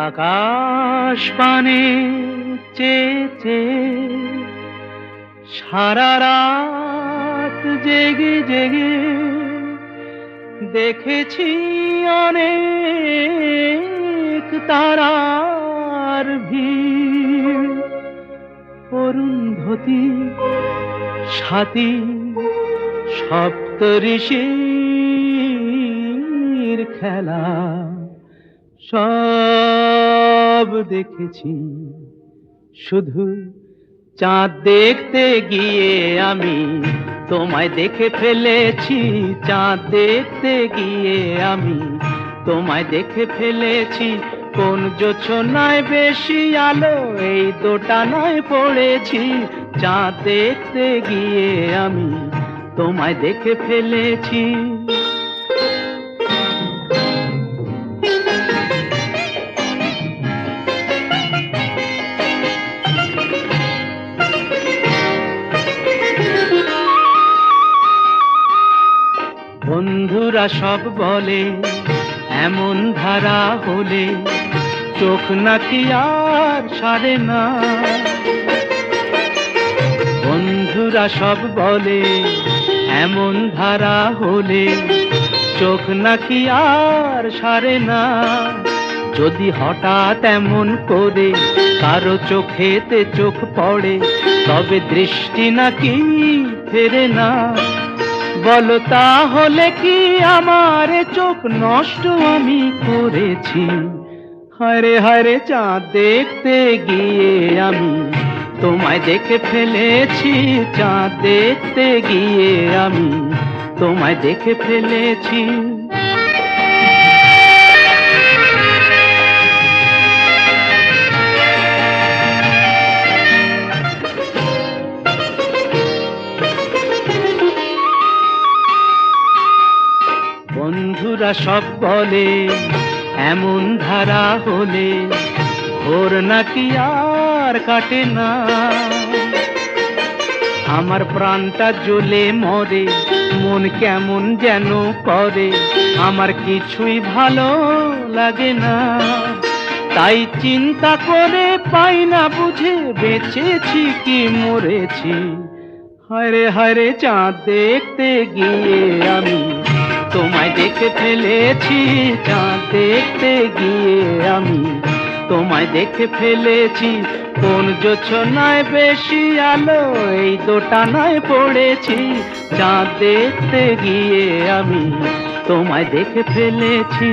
আকাশ পানে চেয়ে চেয়ে সারা রাত জেগে জেগে দেখেছি অনেক তারার ভিড়। অরুন্ধতী সাথী সপ্তঋষির খেলা সব দেখেছি। শুধু চাঁদ দেখতে গিয়ে আমি তোমায় দেখে ফেলেছি। চাঁদ দেখতে গিয়ে আমি তোমায় দেখে ফেলেছি। কোন জোছনায় বেশি আলো এই দোটানায় পড়েছি। চাঁদ দেখতে গিয়ে আমি তোমায় দেখে ফেলেছি। বন্ধুরা সব বলে এমন ধারা হলে চোখ নাকি আর সারে না। বন্ধুরা সব বলে এমন ধারা হলে চোখ নাকি আর সারে না। যদি হঠাৎ এমন করে কারো চোখেতে চোখ পড়ে তবে দৃষ্টি নাকি ফেরে না। বলো তাহলে কি আমার চোখ নষ্ট আমি করেছি? হায়রে হায়রে চাঁদ দেখতে গিয়ে আমি তোমায় দেখে ফেলেছি। চাঁদ দেখতে গিয়ে আমি তোমায় দেখে ফেলেছি। বন্ধুরা সব বলে এমন ধারা হলে ভোর নাকি আর কাটে না। আমার প্রাণটা জ্বলে মরে মন কেমন যেন করে আমার কিছুই ভালো লাগে না। তাই চিন্তা করে পাই না বুঝে বেঁচেছি কি মরেছি। হায়রে হায়রে চাঁদ দেখতে গিয়ে আমি তোমায় দেখে ফেলেছি। চাঁদ দেখতে গিয়ে আমি তোমায় দেখে ফেলেছি। কোন জোছনায় বেশি আলো এই দোটানায় পড়েছি। চাঁদ দেখতে গিয়ে আমি তোমায় দেখে ফেলেছি।